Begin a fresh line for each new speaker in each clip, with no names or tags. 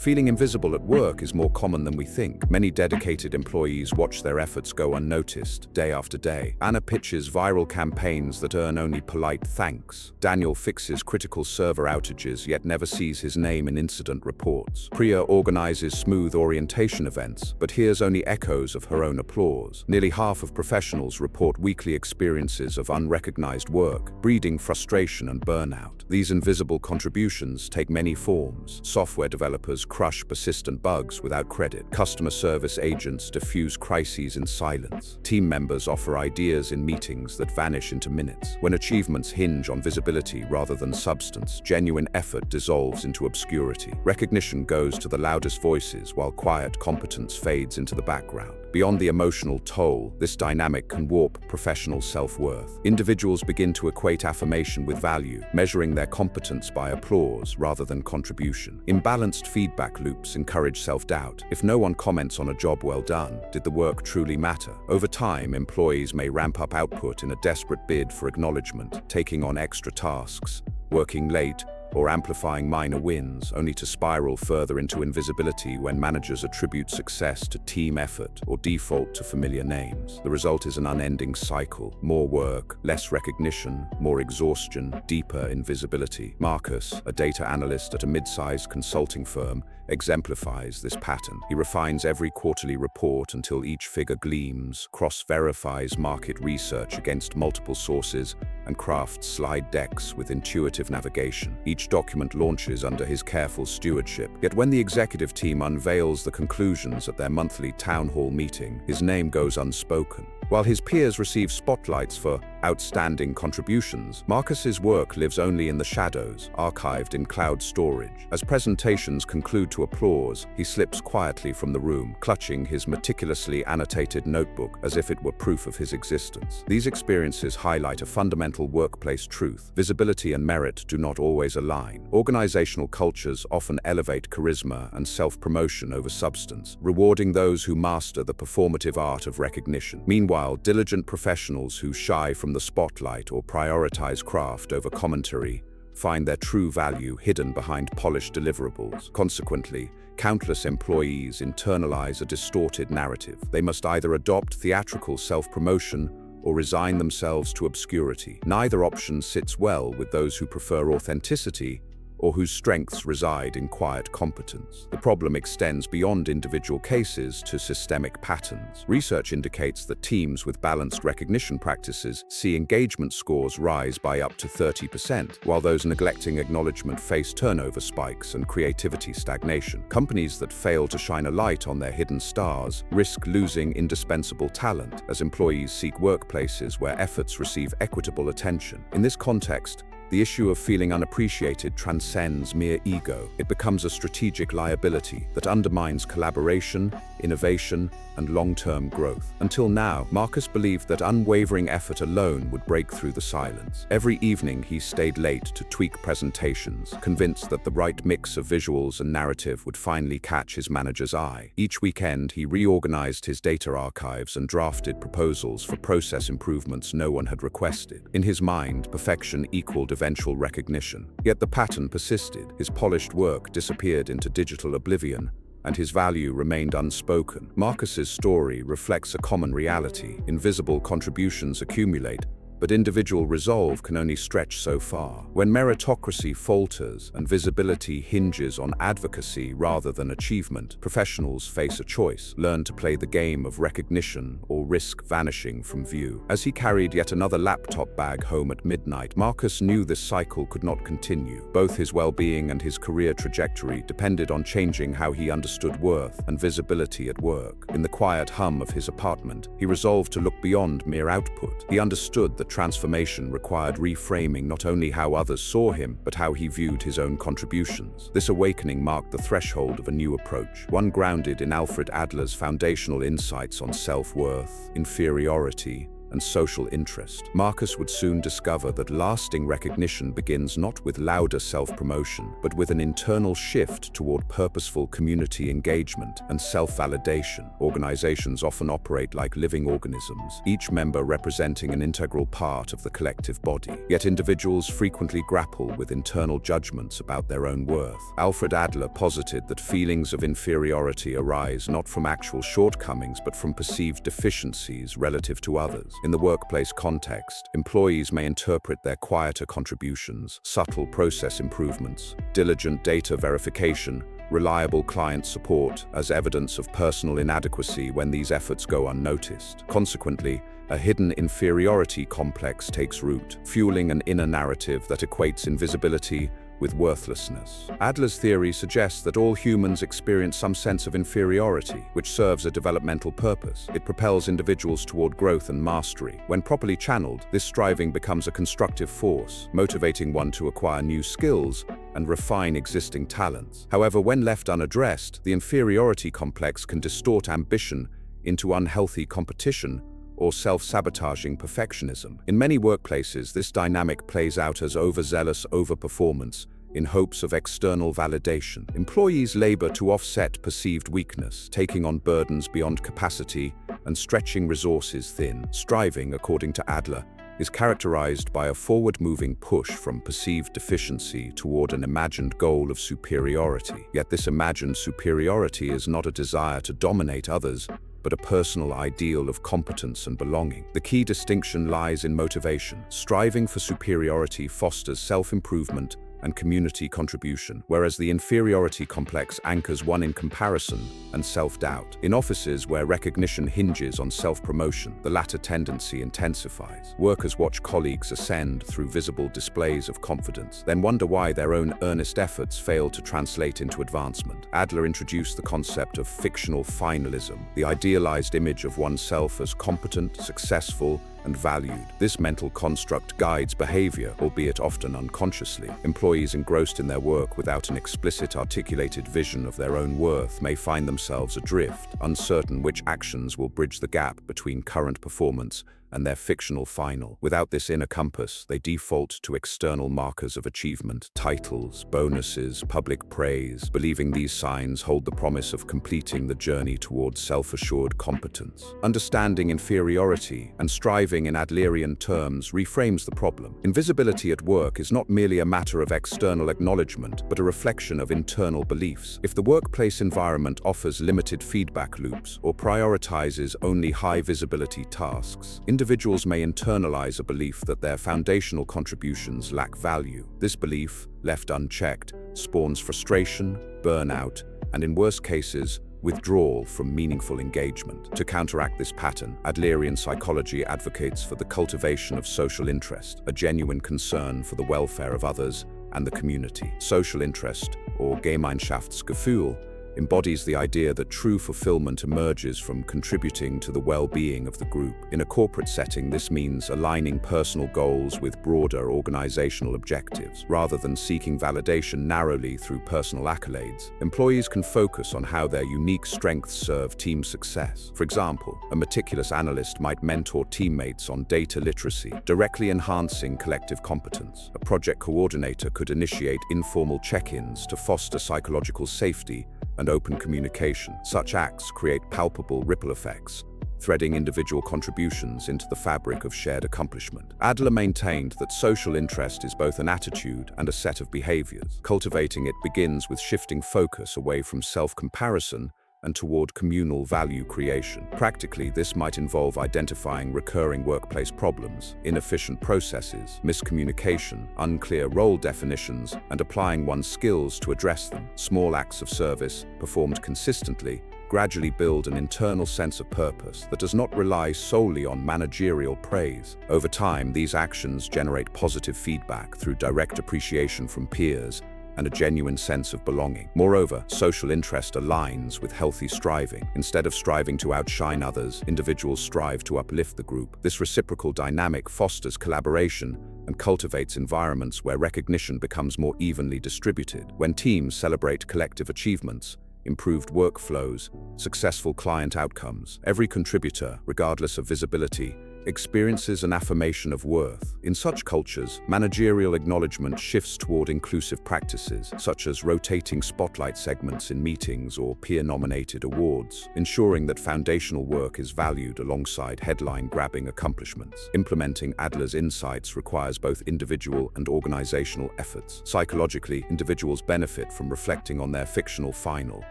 Feeling invisible at work is more common than we think. Many dedicated employees watch their efforts go unnoticed, day after day. Anna pitches viral campaigns that earn only polite thanks. Daniel fixes critical server outages yet never sees his name in incident reports. Priya organizes smooth orientation events, but hears only echoes of her own applause. Nearly half of professionals report weekly experiences of unrecognized work, breeding frustration and burnout. These invisible contributions take many forms. Software developers crush persistent bugs without credit. Customer service agents diffuse crises in silence. Team members offer ideas in meetings that vanish into minutes. When achievements hinge on visibility rather than substance, genuine effort dissolves into obscurity. Recognition goes to the loudest voices while quiet competence fades into the background. Beyond the emotional toll, this dynamic can warp professional self-worth. Individuals begin to equate affirmation with value, measuring their competence by applause rather than contribution. Imbalanced feedback loops encourage self-doubt. If no one comments on a job well done, did the work truly matter? Over time, employees may ramp up output in a desperate bid for acknowledgement, taking on extra tasks, working late, or amplifying minor wins, only to spiral further into invisibility when managers attribute success to team effort or default to familiar names. The result is an unending cycle: more work, less recognition, more exhaustion, deeper invisibility. Marcus, a data analyst at a mid-sized consulting firm, exemplifies this pattern. He refines every quarterly report until each figure gleams, cross-verifies market research against multiple sources, and crafts slide decks with intuitive navigation. Each document launches under his careful stewardship. Yet when the executive team unveils the conclusions at their monthly town hall meeting, his name goes unspoken. While his peers receive spotlights for outstanding contributions, Marcus's work lives only in the shadows, archived in cloud storage. As presentations conclude to applause, he slips quietly from the room, clutching his meticulously annotated notebook as if it were proof of his existence. These experiences highlight a fundamental workplace truth: visibility and merit do not always align. Organizational cultures often elevate charisma and self-promotion over substance, rewarding those who master the performative art of recognition. Meanwhile, diligent professionals who shy from the spotlight or prioritize craft over commentary find their true value hidden behind polished deliverables. Consequently, countless employees internalize a distorted narrative. They must either adopt theatrical self-promotion or resign themselves to obscurity. Neither option sits well with those who prefer authenticity or whose strengths reside in quiet competence. The problem extends beyond individual cases to systemic patterns. Research indicates that teams with balanced recognition practices see engagement scores rise by up to 30%, while those neglecting acknowledgement face turnover spikes and creativity stagnation. Companies that fail to shine a light on their hidden stars risk losing indispensable talent as employees seek workplaces where efforts receive equitable attention. In this context, the issue of feeling unappreciated transcends mere ego. It becomes a strategic liability that undermines collaboration, innovation, and long-term growth. Until now, Marcus believed that unwavering effort alone would break through the silence. Every evening, he stayed late to tweak presentations, convinced that the right mix of visuals and narrative would finally catch his manager's eye. Each weekend, he reorganized his data archives and drafted proposals for process improvements no one had requested. In his mind, perfection equaled eventual recognition. Yet the pattern persisted. His polished work disappeared into digital oblivion, and his value remained unspoken. Marcus's story reflects a common reality. Invisible contributions accumulate, but individual resolve can only stretch so far. When meritocracy falters and visibility hinges on advocacy rather than achievement, professionals face a choice: learn to play the game of recognition or risk vanishing from view. As he carried yet another laptop bag home at midnight, Marcus knew this cycle could not continue. Both his well-being and his career trajectory depended on changing how he understood worth and visibility at work. In the quiet hum of his apartment, he resolved to look beyond mere output. He understood that transformation required reframing not only how others saw him, but how he viewed his own contributions. This awakening marked the threshold of a new approach, one grounded in Alfred Adler's foundational insights on self-worth, inferiority, and social interest. Marcus would soon discover that lasting recognition begins not with louder self-promotion, but with an internal shift toward purposeful community engagement and self-validation. Organizations often operate like living organisms, each member representing an integral part of the collective body. Yet individuals frequently grapple with internal judgments about their own worth. Alfred Adler posited that feelings of inferiority arise not from actual shortcomings but from perceived deficiencies relative to others. In the workplace context, employees may interpret their quieter contributions, subtle process improvements, diligent data verification, reliable client support as evidence of personal inadequacy when these efforts go unnoticed. Consequently, a hidden inferiority complex takes root, fueling an inner narrative that equates invisibility with worthlessness. Adler's theory suggests that all humans experience some sense of inferiority, which serves a developmental purpose. It propels individuals toward growth and mastery. When properly channeled, this striving becomes a constructive force, motivating one to acquire new skills and refine existing talents. However, when left unaddressed, the inferiority complex can distort ambition into unhealthy competition or self-sabotaging perfectionism. In many workplaces, this dynamic plays out as overzealous overperformance in hopes of external validation. Employees labor to offset perceived weakness, taking on burdens beyond capacity and stretching resources thin. Striving, according to Adler, is characterized by a forward-moving push from perceived deficiency toward an imagined goal of superiority. Yet this imagined superiority is not a desire to dominate others, but a personal ideal of competence and belonging. The key distinction lies in motivation. Striving for superiority fosters self-improvement and community contribution, whereas the inferiority complex anchors one in comparison and self-doubt. In offices where recognition hinges on self-promotion, the latter tendency intensifies. Workers watch colleagues ascend through visible displays of confidence, then wonder why their own earnest efforts fail to translate into advancement. Adler introduced the concept of fictional finalism, the idealized image of oneself as competent, successful, and valued. This mental construct guides behavior, albeit often unconsciously. Employees engrossed in their work without an explicit articulated vision of their own worth may find themselves adrift, uncertain which actions will bridge the gap between current performance and their fictional final. Without this inner compass, they default to external markers of achievement, titles, bonuses, public praise, believing these signs hold the promise of completing the journey towards self-assured competence. Understanding inferiority and striving in Adlerian terms reframes the problem. Invisibility at work is not merely a matter of external acknowledgement, but a reflection of internal beliefs. If the workplace environment offers limited feedback loops or prioritizes only high-visibility tasks, individuals may internalize a belief that their foundational contributions lack value. This belief, left unchecked, spawns frustration, burnout, and in worst cases, withdrawal from meaningful engagement. To counteract this pattern, Adlerian psychology advocates for the cultivation of social interest, a genuine concern for the welfare of others and the community. Social interest, or Gemeinschaftsgefühl, embodies the idea that true fulfillment emerges from contributing to the well-being of the group. In a corporate setting, this means aligning personal goals with broader organizational objectives. Rather than seeking validation narrowly through personal accolades, employees can focus on how their unique strengths serve team success. For example, a meticulous analyst might mentor teammates on data literacy, directly enhancing collective competence. A project coordinator could initiate informal check-ins to foster psychological safety and open communication. Such acts create palpable ripple effects, threading individual contributions into the fabric of shared accomplishment. Adler maintained that social interest is both an attitude and a set of behaviors. Cultivating it begins with shifting focus away from self-comparison and toward communal value creation. Practically, this might involve identifying recurring workplace problems, inefficient processes, miscommunication, unclear role definitions, and applying one's skills to address them. Small acts of service, performed consistently, gradually build an internal sense of purpose that does not rely solely on managerial praise. Over time, these actions generate positive feedback through direct appreciation from peers and a genuine sense of belonging. Moreover, social interest aligns with healthy striving. Instead of striving to outshine others, individuals strive to uplift the group. This reciprocal dynamic fosters collaboration and cultivates environments where recognition becomes more evenly distributed. When teams celebrate collective achievements, improved workflows, successful client outcomes, every contributor, regardless of visibility, experiences an affirmation of worth. In such cultures, managerial acknowledgement shifts toward inclusive practices, such as rotating spotlight segments in meetings or peer-nominated awards, ensuring that foundational work is valued alongside headline-grabbing accomplishments. Implementing Adler's insights requires both individual and organizational efforts. Psychologically, individuals benefit from reflecting on their fictional final,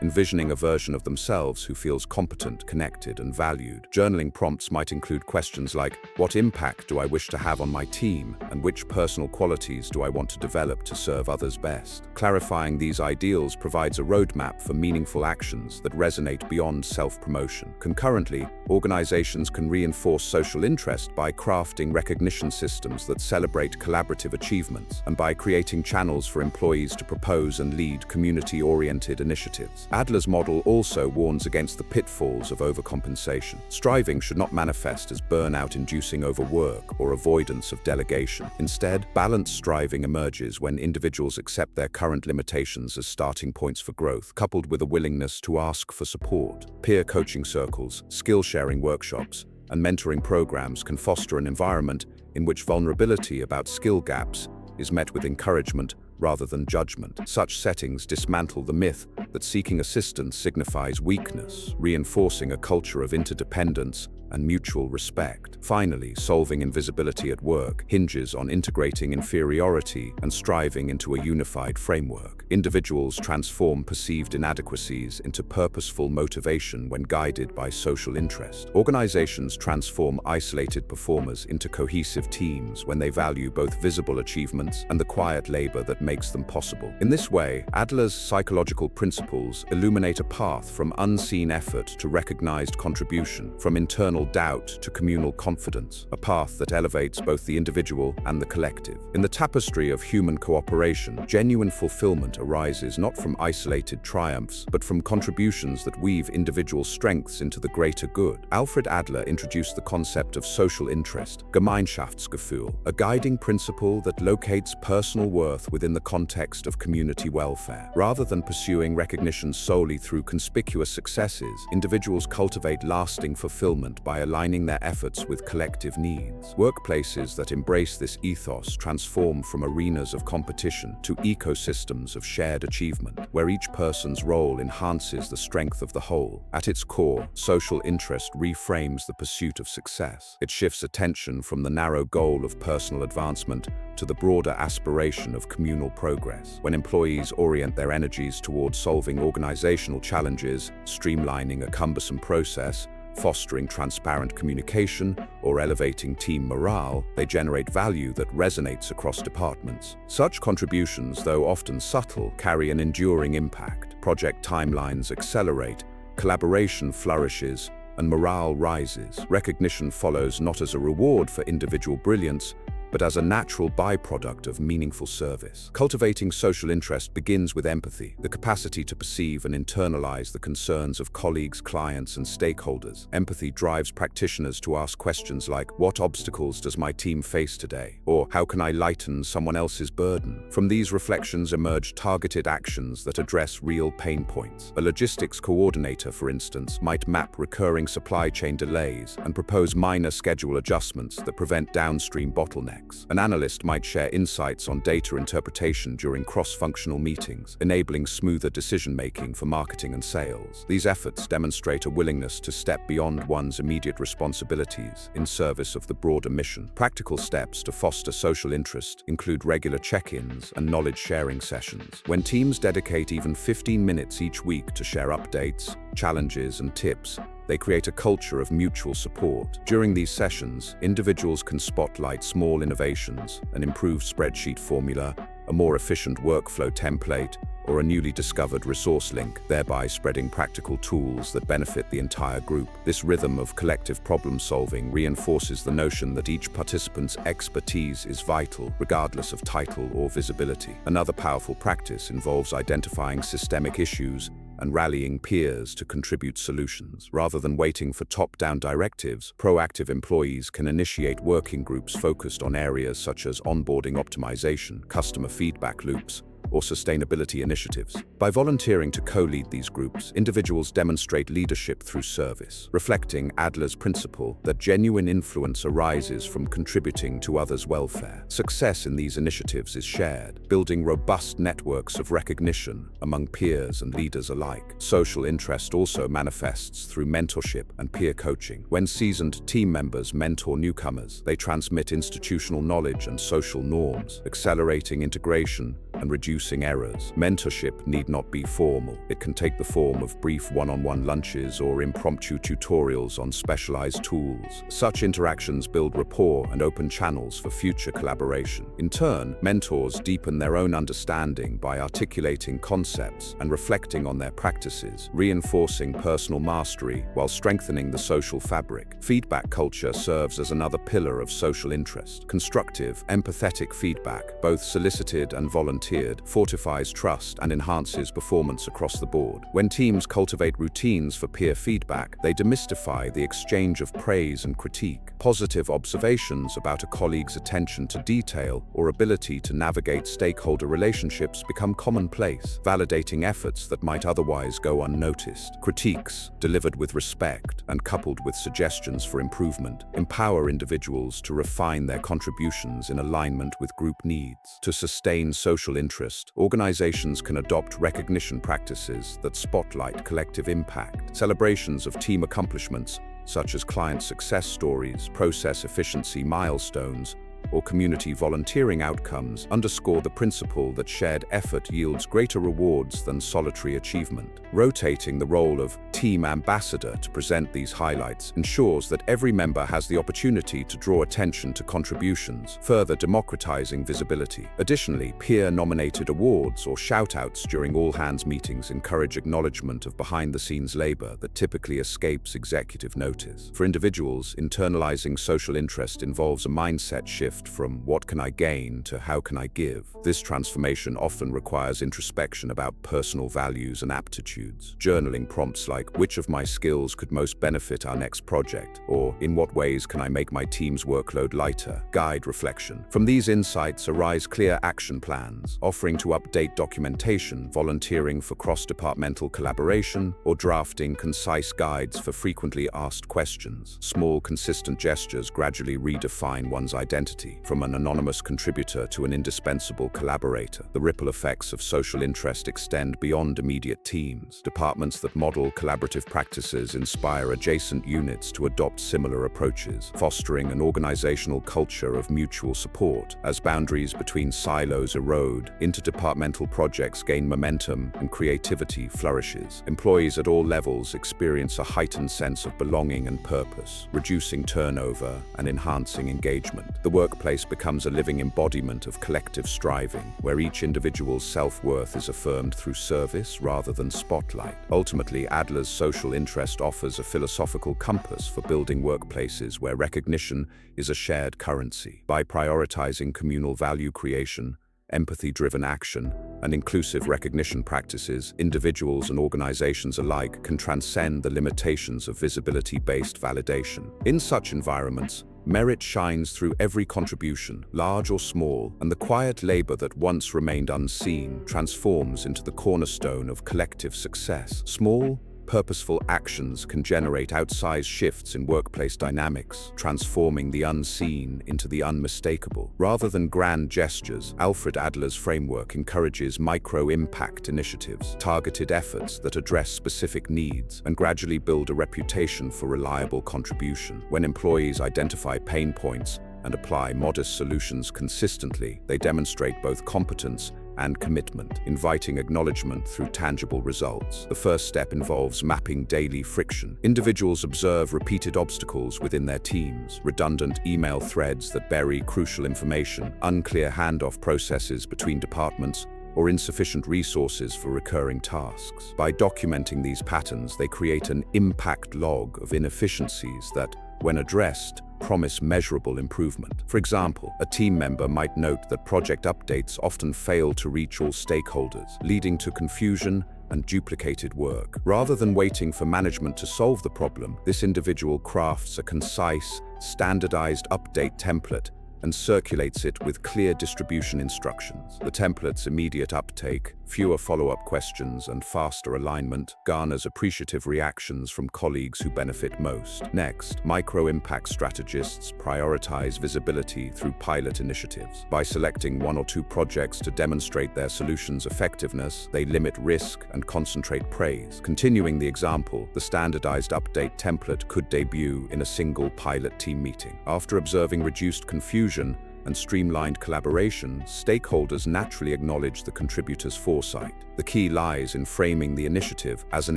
envisioning a version of themselves who feels competent, connected, and valued. Journaling prompts might include questions like, what impact do I wish to have on my team, and which personal qualities do I want to develop to serve others best? Clarifying these ideals provides a roadmap for meaningful actions that resonate beyond self-promotion. Concurrently, organizations can reinforce social interest by crafting recognition systems that celebrate collaborative achievements, and by creating channels for employees to propose and lead community-oriented initiatives. Adler's model also warns against the pitfalls of overcompensation. Striving should not manifest as burnout-inducing overwork or avoidance of delegation. Instead, balanced striving emerges when individuals accept their current limitations as starting points for growth, coupled with a willingness to ask for support. Peer coaching circles, skill-sharing workshops, and mentoring programs can foster an environment in which vulnerability about skill gaps is met with encouragement rather than judgment. Such settings dismantle the myth that seeking assistance signifies weakness, reinforcing a culture of interdependence and mutual respect. Finally, solving invisibility at work hinges on integrating inferiority and striving into a unified framework. Individuals transform perceived inadequacies into purposeful motivation when guided by social interest. Organizations transform isolated performers into cohesive teams when they value both visible achievements and the quiet labor that makes them possible. In this way, Adler's psychological principles illuminate a path from unseen effort to recognized contribution, from internal doubt to communal confidence, a path that elevates both the individual and the collective. In the tapestry of human cooperation, genuine fulfillment arises not from isolated triumphs, but from contributions that weave individual strengths into the greater good. Alfred Adler introduced the concept of social interest, Gemeinschaftsgefühl, a guiding principle that locates personal worth within the context of community welfare. Rather than pursuing recognition solely through conspicuous successes, individuals cultivate lasting fulfillment by aligning their efforts with collective needs. Workplaces that embrace this ethos transform from arenas of competition to ecosystems of shared achievement, where each person's role enhances the strength of the whole. At its core, social interest reframes the pursuit of success. It shifts attention from the narrow goal of personal advancement to the broader aspiration of communal progress. When employees orient their energies towards solving organizational challenges, streamlining a cumbersome process, fostering transparent communication, or elevating team morale, they generate value that resonates across departments. Such contributions, though often subtle, carry an enduring impact. Project timelines accelerate, collaboration flourishes, and morale rises. Recognition follows not as a reward for individual brilliance, but as a natural byproduct of meaningful service. Cultivating social interest begins with empathy, the capacity to perceive and internalize the concerns of colleagues, clients, and stakeholders. Empathy drives practitioners to ask questions like, what obstacles does my team face today? Or, how can I lighten someone else's burden? From these reflections emerge targeted actions that address real pain points. A logistics coordinator, for instance, might map recurring supply chain delays and propose minor schedule adjustments that prevent downstream bottlenecks. An analyst might share insights on data interpretation during cross-functional meetings, enabling smoother decision-making for marketing and sales. These efforts demonstrate a willingness to step beyond one's immediate responsibilities in service of the broader mission. Practical steps to foster social interest include regular check-ins and knowledge-sharing sessions. When teams dedicate even 15 minutes each week to share updates, challenges, and tips, they create a culture of mutual support. During these sessions, individuals can spotlight small innovations, an improved spreadsheet formula, a more efficient workflow template, or a newly discovered resource link, thereby spreading practical tools that benefit the entire group. This rhythm of collective problem-solving reinforces the notion that each participant's expertise is vital, regardless of title or visibility. Another powerful practice involves identifying systemic issues and rallying peers to contribute solutions. Rather than waiting for top-down directives, proactive employees can initiate working groups focused on areas such as onboarding optimization, customer feedback loops, or sustainability initiatives. By volunteering to co-lead these groups, individuals demonstrate leadership through service, reflecting Adler's principle that genuine influence arises from contributing to others' welfare. Success in these initiatives is shared, building robust networks of recognition among peers and leaders alike. Social interest also manifests through mentorship and peer coaching. When seasoned team members mentor newcomers, they transmit institutional knowledge and social norms, accelerating integration and reducing errors. Mentorship need not be formal. It can take the form of brief one-on-one lunches or impromptu tutorials on specialized tools. Such interactions build rapport and open channels for future collaboration. In turn, mentors deepen their own understanding by articulating concepts and reflecting on their practices, reinforcing personal mastery while strengthening the social fabric. Feedback culture serves as another pillar of social interest. Constructive, empathetic feedback, both solicited and volunteered, fortifies trust and enhances performance across the board. When teams cultivate routines for peer feedback, they demystify the exchange of praise and critique. Positive observations about a colleague's attention to detail or ability to navigate stakeholder relationships become commonplace, validating efforts that might otherwise go unnoticed. Critiques, delivered with respect and coupled with suggestions for improvement, empower individuals to refine their contributions in alignment with group needs. To sustain social interest, organizations can adopt recognition practices that spotlight collective impact. Celebrations of team accomplishments, such as client success stories, process efficiency milestones, or community volunteering outcomes, underscore the principle that shared effort yields greater rewards than solitary achievement. Rotating the role of team ambassador to present these highlights ensures that every member has the opportunity to draw attention to contributions, further democratizing visibility. Additionally, peer-nominated awards or shout-outs during all-hands meetings encourage acknowledgement of behind-the-scenes labor that typically escapes executive notice. For individuals, internalizing social interest involves a mindset shift from "what can I gain" to "how can I give?" This transformation often requires introspection about personal values and aptitudes. Journaling prompts like "which of my skills could most benefit our next project?" or "in what ways can I make my team's workload lighter?" guide reflection. From these insights arise clear action plans, offering to update documentation, volunteering for cross-departmental collaboration, or drafting concise guides for frequently asked questions. Small, consistent gestures gradually redefine one's identity. From an anonymous contributor to an indispensable collaborator, the ripple effects of social interest extend beyond immediate teams. Departments that model collaborative practices inspire adjacent units to adopt similar approaches, fostering an organizational culture of mutual support. As boundaries between silos erode, interdepartmental projects gain momentum and creativity flourishes. Employees at all levels experience a heightened sense of belonging and purpose, reducing turnover and enhancing engagement. The workplace becomes a living embodiment of collective striving, where each individual's self-worth is affirmed through service rather than spotlight. Ultimately, Adler's social interest offers a philosophical compass for building workplaces where recognition is a shared currency. By prioritizing communal value creation, empathy-driven action, and inclusive recognition practices, individuals and organizations alike can transcend the limitations of visibility-based validation. In such environments, merit shines through every contribution, large or small, and the quiet labor that once remained unseen transforms into the cornerstone of collective success. Small, purposeful actions can generate outsized shifts in workplace dynamics, transforming the unseen into the unmistakable. Rather than grand gestures, Alfred Adler's framework encourages micro-impact initiatives, targeted efforts that address specific needs and gradually build a reputation for reliable contribution. When employees identify pain points and apply modest solutions consistently, they demonstrate both competence and commitment, inviting acknowledgement through tangible results. The first step involves mapping daily friction. Individuals observe repeated obstacles within their teams, redundant email threads that bury crucial information, unclear handoff processes between departments, or insufficient resources for recurring tasks. By documenting these patterns, they create an impact log of inefficiencies that, when addressed, promise measurable improvement. For example, a team member might note that project updates often fail to reach all stakeholders, leading to confusion and duplicated work. Rather than waiting for management to solve the problem, this individual crafts a concise, standardized update template and circulates it with clear distribution instructions. The template's immediate uptake, fewer follow-up questions, and faster alignment garners appreciative reactions from colleagues who benefit most. Next, micro-impact strategists prioritize visibility through pilot initiatives. By selecting 1 or 2 projects to demonstrate their solution's effectiveness, they limit risk and concentrate praise. Continuing the example, the standardized update template could debut in a single pilot team meeting. After observing reduced confusion and streamlined collaboration, stakeholders naturally acknowledge the contributor's foresight. The key lies in framing the initiative as an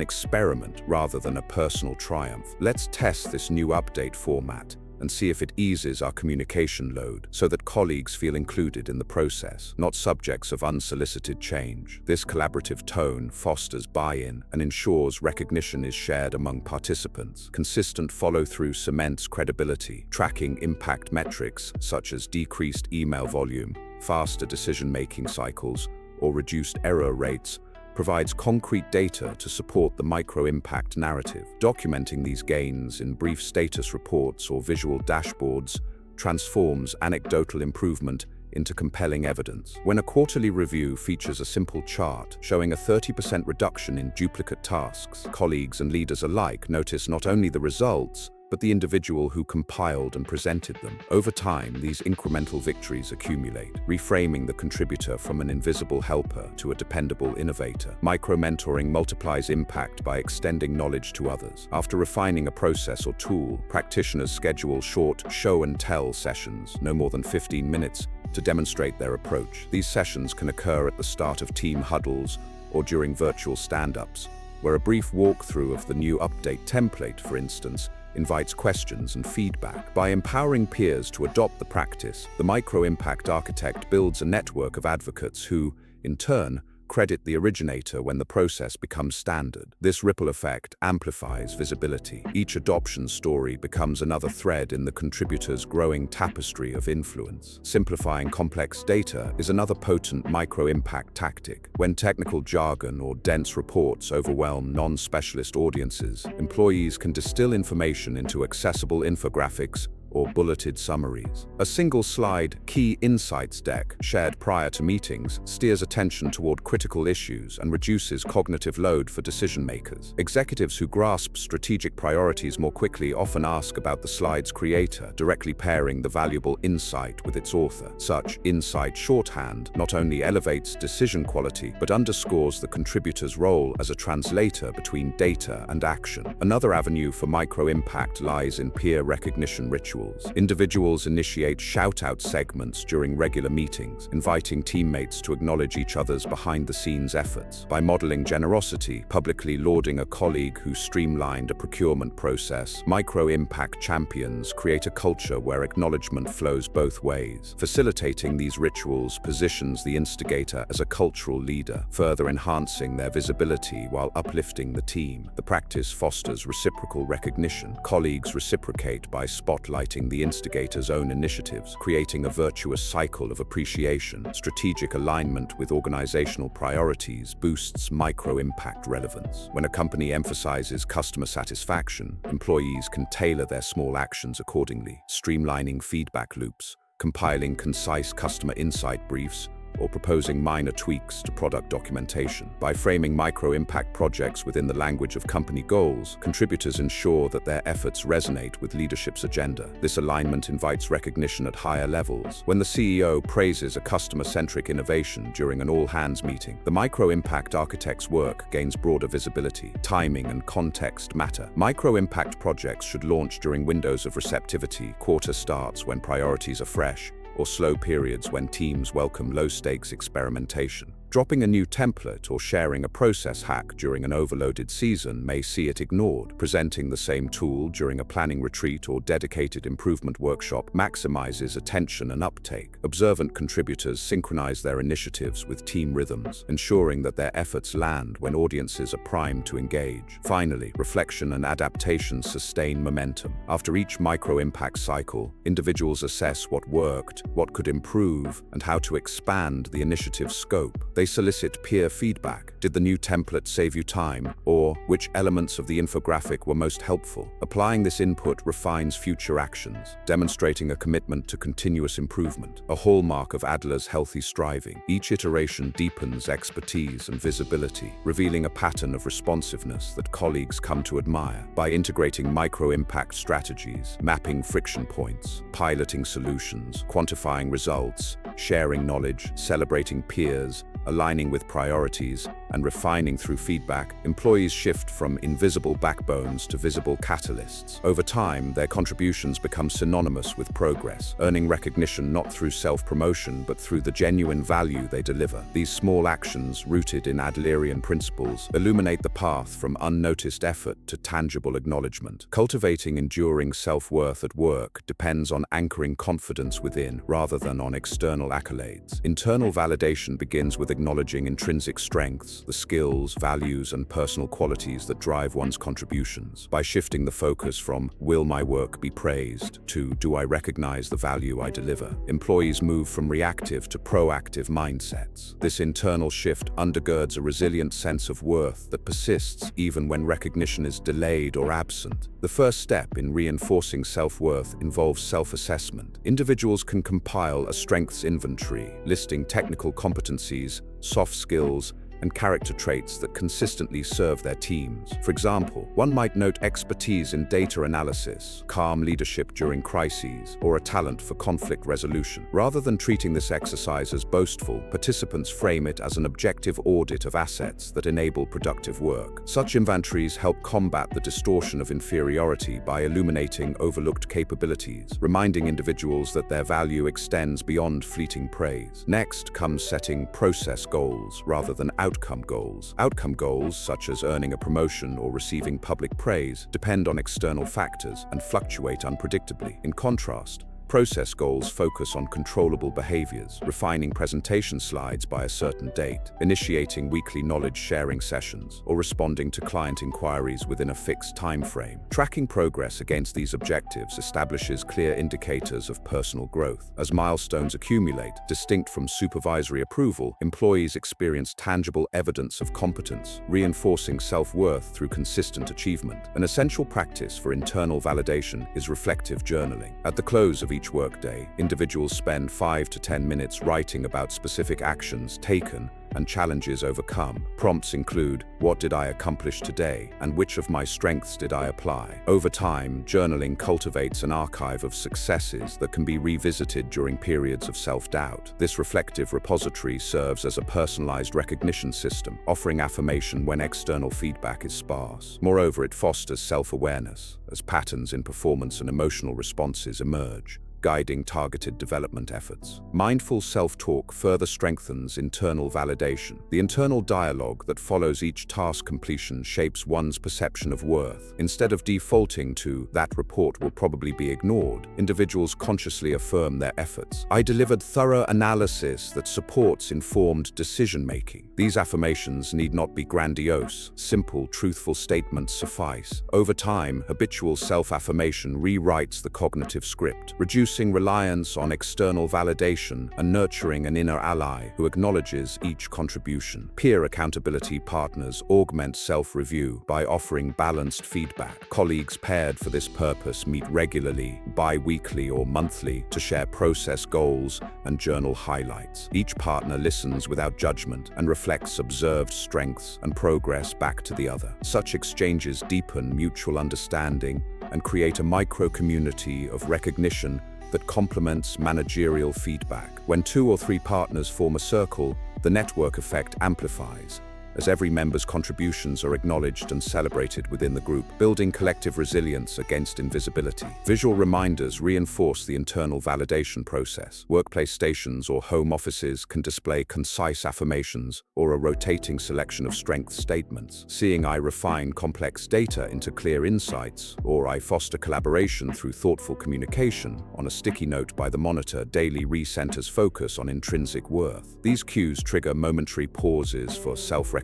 experiment rather than a personal triumph. Let's test this new update format and see if it eases our communication load so that colleagues feel included in the process, not subjects of unsolicited change. This collaborative tone fosters buy-in and ensures recognition is shared among participants. Consistent follow-through cements credibility. Tracking impact metrics such as decreased email volume, faster decision-making cycles, or reduced error rates provides concrete data to support the micro-impact narrative. Documenting these gains in brief status reports or visual dashboards transforms anecdotal improvement into compelling evidence. When a quarterly review features a simple chart showing a 30% reduction in duplicate tasks, colleagues and leaders alike notice not only the results, but the individual who compiled and presented them. Over time, these incremental victories accumulate, reframing the contributor from an invisible helper to a dependable innovator. Micro-mentoring multiplies impact by extending knowledge to others. After refining a process or tool, practitioners schedule short show-and-tell sessions, no more than 15 minutes, to demonstrate their approach. These sessions can occur at the start of team huddles or during virtual stand-ups, where a brief walkthrough of the new update template, for instance, invites questions and feedback. By empowering peers to adopt the practice, the micro-impact architect builds a network of advocates who, in turn, credit the originator when the process becomes standard. This ripple effect amplifies visibility. Each adoption story becomes another thread in the contributor's growing tapestry of influence. Simplifying complex data is another potent micro-impact tactic. When technical jargon or dense reports overwhelm non-specialist audiences, employees can distill information into accessible infographics or bulleted summaries. A single-slide key insights deck shared prior to meetings steers attention toward critical issues and reduces cognitive load for decision-makers. Executives who grasp strategic priorities more quickly often ask about the slide's creator, directly pairing the valuable insight with its author. Such insight shorthand not only elevates decision quality, but underscores the contributor's role as a translator between data and action. Another avenue for micro-impact lies in peer recognition rituals. Individuals initiate shout-out segments during regular meetings, inviting teammates to acknowledge each other's behind-the-scenes efforts. By modeling generosity, publicly lauding a colleague who streamlined a procurement process, micro-impact champions create a culture where acknowledgement flows both ways. Facilitating these rituals positions the instigator as a cultural leader, further enhancing their visibility while uplifting the team. The practice fosters reciprocal recognition. Colleagues reciprocate by spotlighting the instigator's own initiatives, creating a virtuous cycle of appreciation. Strategic alignment with organizational priorities boosts micro-impact relevance. When a company emphasizes customer satisfaction, employees can tailor their small actions accordingly, streamlining feedback loops, compiling concise customer insight briefs, or proposing minor tweaks to product documentation. By framing micro-impact projects within the language of company goals, contributors ensure that their efforts resonate with leadership's agenda. This alignment invites recognition at higher levels. When the CEO praises a customer-centric innovation during an all-hands meeting, the micro-impact architect's work gains broader visibility. Timing and context matter. Micro-impact projects should launch during windows of receptivity, quarter starts when priorities are fresh, or slow periods when teams welcome low-stakes experimentation. Dropping a new template or sharing a process hack during an overloaded season may see it ignored. Presenting the same tool during a planning retreat or dedicated improvement workshop maximizes attention and uptake. Observant contributors synchronize their initiatives with team rhythms, ensuring that their efforts land when audiences are primed to engage. Finally, reflection and adaptation sustain momentum. After each micro-impact cycle, individuals assess what worked, what could improve, and how to expand the initiative's scope. They solicit peer feedback. Did the new template save you time? Or which elements of the infographic were most helpful? Applying this input refines future actions, demonstrating a commitment to continuous improvement, a hallmark of Adler's healthy striving. Each iteration deepens expertise and visibility, revealing a pattern of responsiveness that colleagues come to admire. By integrating micro-impact strategies, mapping friction points, piloting solutions, quantifying results, sharing knowledge, celebrating peers, aligning with priorities, and refining through feedback, employees shift from invisible backbones to visible catalysts. Over time, their contributions become synonymous with progress, earning recognition not through self-promotion but through the genuine value they deliver. These small actions, rooted in Adlerian principles, illuminate the path from unnoticed effort to tangible acknowledgement. Cultivating enduring self-worth at work depends on anchoring confidence within rather than on external accolades. Internal validation begins with acknowledging intrinsic strengths, the skills, values, and personal qualities that drive one's contributions. By shifting the focus from "will my work be praised" to "do I recognize the value I deliver?", employees move from reactive to proactive mindsets. This internal shift undergirds a resilient sense of worth that persists even when recognition is delayed or absent. The first step in reinforcing self-worth involves self-assessment. Individuals can compile a strengths inventory, listing technical competencies, soft skills, and character traits that consistently serve their teams. For example, one might note expertise in data analysis, calm leadership during crises, or a talent for conflict resolution. Rather than treating this exercise as boastful, participants frame it as an objective audit of assets that enable productive work. Such inventories help combat the distortion of inferiority by illuminating overlooked capabilities, reminding individuals that their value extends beyond fleeting praise. Next comes setting process goals rather than outcome goals. Outcome goals, such as earning a promotion or receiving public praise, depend on external factors and fluctuate unpredictably. In contrast, process goals focus on controllable behaviors, refining presentation slides by a certain date, initiating weekly knowledge-sharing sessions, or responding to client inquiries within a fixed time frame. Tracking progress against these objectives establishes clear indicators of personal growth. As milestones accumulate, distinct from supervisory approval, employees experience tangible evidence of competence, reinforcing self-worth through consistent achievement. An essential practice for internal validation is reflective journaling. At the close of each workday, individuals spend 5 to 10 minutes writing about specific actions taken and challenges overcome. Prompts include, "What did I accomplish today?" and "Which of my strengths did I apply?" Over time, journaling cultivates an archive of successes that can be revisited during periods of self-doubt. This reflective repository serves as a personalized recognition system, offering affirmation when external feedback is sparse. Moreover, it fosters self-awareness, as patterns in performance and emotional responses emerge, guiding targeted development efforts. Mindful self-talk further strengthens internal validation. The internal dialogue that follows each task completion shapes one's perception of worth. Instead of defaulting to "that report will probably be ignored," individuals consciously affirm their efforts. "I delivered thorough analysis that supports informed decision-making." These affirmations need not be grandiose. Simple, truthful statements suffice. Over time, habitual self-affirmation rewrites the cognitive script, reducing reliance on external validation and nurturing an inner ally who acknowledges each contribution. Peer accountability partners augment self-review by offering balanced feedback. Colleagues paired for this purpose meet regularly, bi-weekly or monthly, to share process goals and journal highlights. Each partner listens without judgment and reflects observed strengths and progress back to the other. Such exchanges deepen mutual understanding and create a micro-community of recognition that complements managerial feedback. When 2 or 3 partners form a circle, the network effect amplifies, as every member's contributions are acknowledged and celebrated within the group, building collective resilience against invisibility. Visual reminders reinforce the internal validation process. Workplace stations or home offices can display concise affirmations or a rotating selection of strength statements. "Seeing I refine complex data into clear insights," or "I foster collaboration through thoughtful communication," on a sticky note by the monitor daily recenters focus on intrinsic worth. These cues trigger momentary pauses for self-recognition,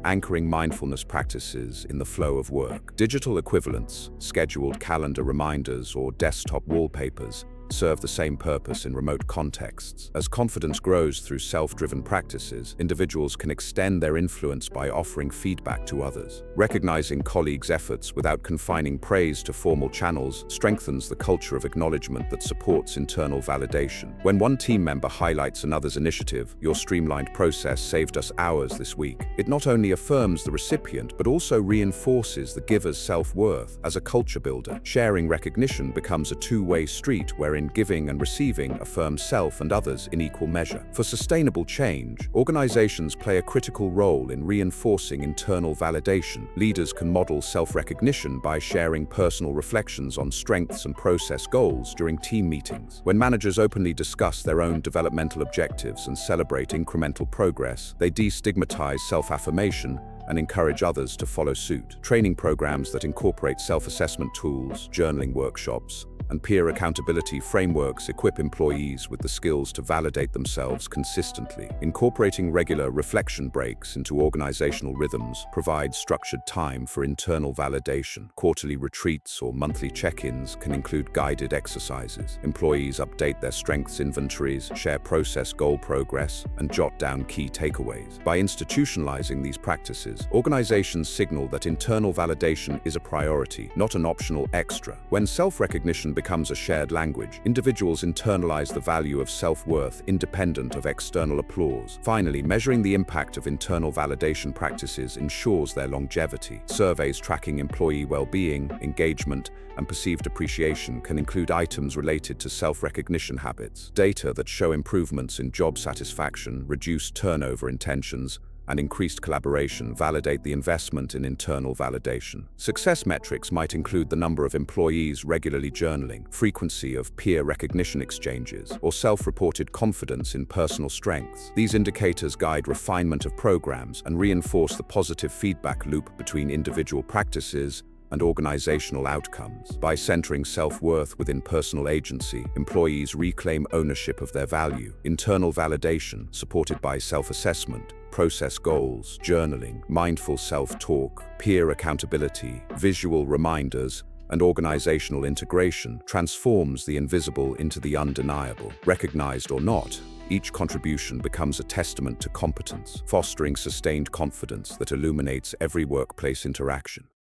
anchoring mindfulness practices in the flow of work. Digital equivalents, scheduled calendar reminders, or desktop wallpapers serve the same purpose in remote contexts. As confidence grows through self-driven practices, individuals can extend their influence by offering feedback to others. Recognizing colleagues' efforts without confining praise to formal channels strengthens the culture of acknowledgement that supports internal validation. When one team member highlights another's initiative, "Your streamlined process saved us hours this week," it not only affirms the recipient but also reinforces the giver's self-worth. As a culture builder, sharing recognition becomes a two-way street wherein giving and receiving affirm self and others in equal measure. For sustainable change, organizations play a critical role in reinforcing internal validation. Leaders can model self-recognition by sharing personal reflections on strengths and process goals during team meetings. When managers openly discuss their own developmental objectives and celebrate incremental progress, they destigmatize self-affirmation and encourage others to follow suit. Training programs that incorporate self-assessment tools, journaling workshops, and peer accountability frameworks equip employees with the skills to validate themselves consistently. Incorporating regular reflection breaks into organizational rhythms provides structured time for internal validation. Quarterly retreats or monthly check-ins can include guided exercises. Employees update their strengths inventories, share process goal progress, and jot down key takeaways. By institutionalizing these practices, organizations signal that internal validation is a priority, not an optional extra. When self-recognition becomes a shared language, individuals internalize the value of self-worth independent of external applause. Finally, measuring the impact of internal validation practices ensures their longevity. Surveys tracking employee well-being, engagement, and perceived appreciation can include items related to self-recognition habits. Data that show improvements in job satisfaction, reduced turnover intentions, and increased collaboration validate the investment in internal validation. Success metrics might include the number of employees regularly journaling, frequency of peer recognition exchanges, or self-reported confidence in personal strengths. These indicators guide refinement of programs and reinforce the positive feedback loop between individual practices and organizational outcomes. By centering self-worth within personal agency, employees reclaim ownership of their value. Internal validation, supported by self-assessment, process goals, journaling, mindful self-talk, peer accountability, visual reminders, and organizational integration, transforms the invisible into the undeniable. Recognized or not, each contribution becomes a testament to competence, fostering sustained confidence that illuminates every workplace interaction.